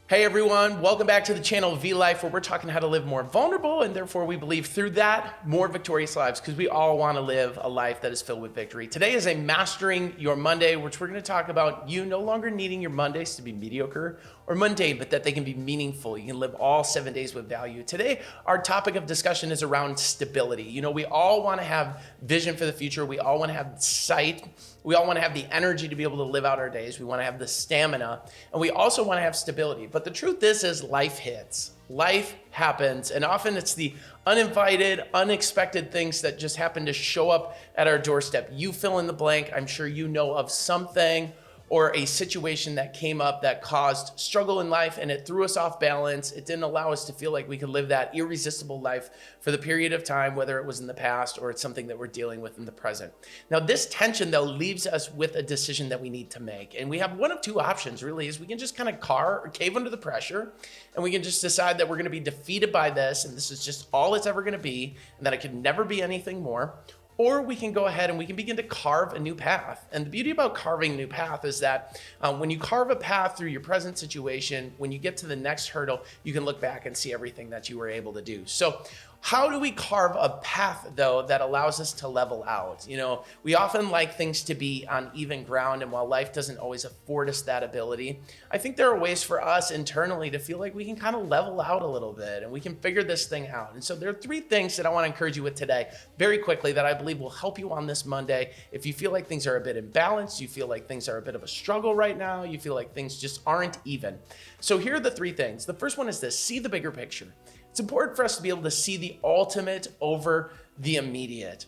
Hey everyone, welcome back to the channel V Life, where we're talking how to live more vulnerable and therefore we believe through that more victorious lives, because we all want to live a life that is filled with victory. Today is a Mastering Your Monday, which we're going to talk about you no longer needing your Mondays to be mediocre or mundane, but that they can be meaningful. You can live all 7 days with value. Today, our topic of discussion is around stability. You know, we all want to have vision for the future. We all want to have sight. We all want to have the energy to be able to live out our days. We want to have the stamina, and we also want to have stability. But the truth is life hits. Life happens, and often it's the uninvited, unexpected things that just happen to show up at our doorstep. You fill in the blank. I'm sure you know of something or a situation that came up that caused struggle in life, and it threw us off balance. It didn't allow us to feel like we could live that irresistible life for the period of time, whether it was in the past or it's something that we're dealing with in the present. Now, this tension, though, leaves us with a decision that we need to make. And we have one of two options, really, is we can just kind of cave under the pressure, and we can just decide that we're going to be defeated by this, and this is just all it's ever going to be, and that it can never be anything more. Or we can go ahead and we can begin to carve a new path. And the beauty about carving a new path is that when you carve a path through your present situation, when you get to the next hurdle, you can look back and see everything that you were able to do. So how do we carve a path, though, that allows us to level out? You know, we often like things to be on even ground, and while life doesn't always afford us that ability, I think there are ways for us internally to feel like we can kind of level out a little bit and we can figure this thing out. And so there are three things that I want to encourage you with today very quickly that I believe will help you on this Monday. If you feel like things are a bit imbalanced, you feel like things are a bit of a struggle right now, you feel like things just aren't even. So here are the three things. The first one is this: see the bigger picture. It's important for us to be able to see the ultimate over the immediate.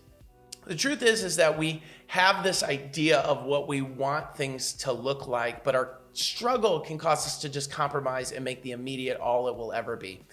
The truth is that we have this idea of what we want things to look like, but our struggle can cause us to just compromise and make the immediate all it will ever be.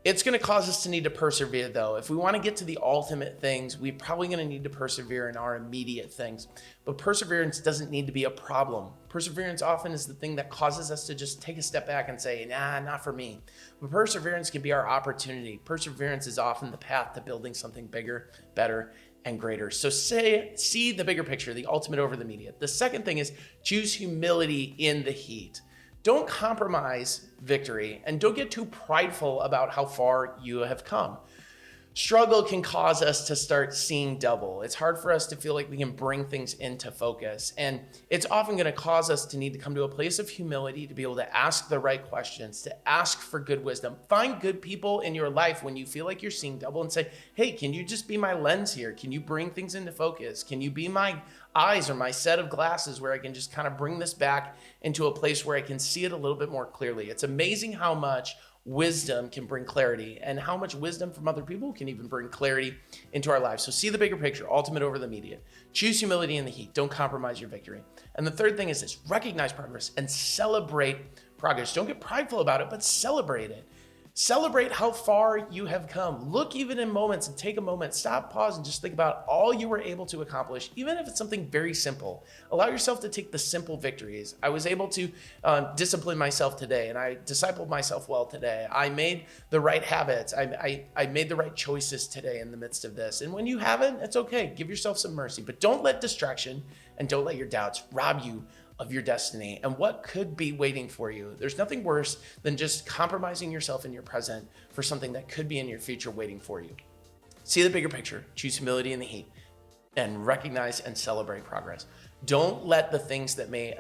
It's going to cause us to need to persevere, though. If we want to get to the ultimate things, we're probably going to need to persevere in our immediate things. But perseverance doesn't need to be a problem. Perseverance often is the thing that causes us to just take a step back and say, nah, not for me. But perseverance can be our opportunity. Perseverance is often the path to building something bigger, better, and greater. So see the bigger picture, the ultimate over the immediate. The second thing is choose humility in the heat. Don't compromise victory, and don't get too prideful about how far you have come. Struggle can cause us to start seeing double. It's hard for us to feel like we can bring things into focus. And it's often going to cause us to need to come to a place of humility to be able to ask the right questions, to ask for good wisdom. Find good people in your life when you feel like you're seeing double and say, hey, can you just be my lens here? Can you bring things into focus? Can you be my eyes or my set of glasses where I can just kind of bring this back into a place where I can see it a little bit more clearly? It's amazing how much wisdom can bring clarity, and how much wisdom from other people can even bring clarity into our lives. So see the bigger picture, ultimate over the immediate. Choose humility in the heat. Don't compromise your victory. And the third thing is this: recognize progress and celebrate progress. Don't get prideful about it, but celebrate it. Celebrate how far you have come. Look even in moments and take a moment, stop, pause, and just think about all you were able to accomplish, even if it's something very simple. Allow yourself to take the simple victories. I was able to discipline myself today, and I discipled myself well today. I made the right habits. I made the right choices today in the midst of this. And when you haven't, it's okay. Give yourself some mercy, but don't let distraction and don't let your doubts rob you of your destiny and what could be waiting for you. There's nothing worse than just compromising yourself in your present for something that could be in your future waiting for you. See the bigger picture, choose humility in the heat, and recognize and celebrate progress. Don't let the things that may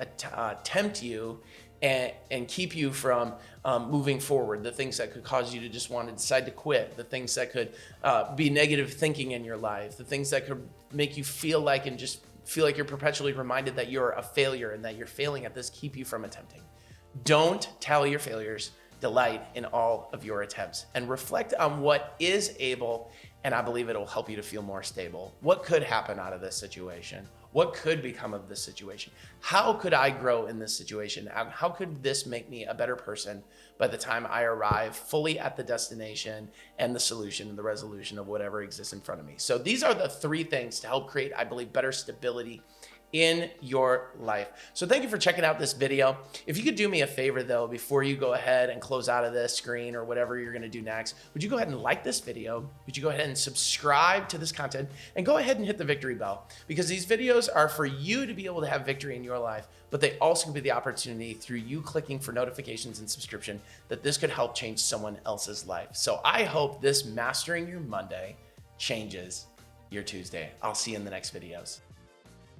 tempt you and keep you from moving forward, the things that could cause you to just want to decide to quit, the things that could be negative thinking in your life, the things that could make you feel like you're perpetually reminded that you're a failure and that you're failing at this, keep you from attempting. Don't tally your failures. Delight in all of your attempts and reflect on what is able, and I believe it'll help you to feel more stable. What could happen out of this situation? What could become of this situation? How could I grow in this situation? How could this make me a better person by the time I arrive fully at the destination and the solution and the resolution of whatever exists in front of me? So these are the three things to help create, I believe, better stability in your life. So thank you for checking out this video. If you could do me a favor though, before you go ahead and close out of this screen or whatever you're gonna do next, would you go ahead and like this video? Would you go ahead and subscribe to this content and go ahead and hit the victory bell? Because these videos are for you to be able to have victory in your life, but they also give you the opportunity through you clicking for notifications and subscription that this could help change someone else's life. So I hope this Mastering Your Monday changes your Tuesday. I'll see you in the next videos.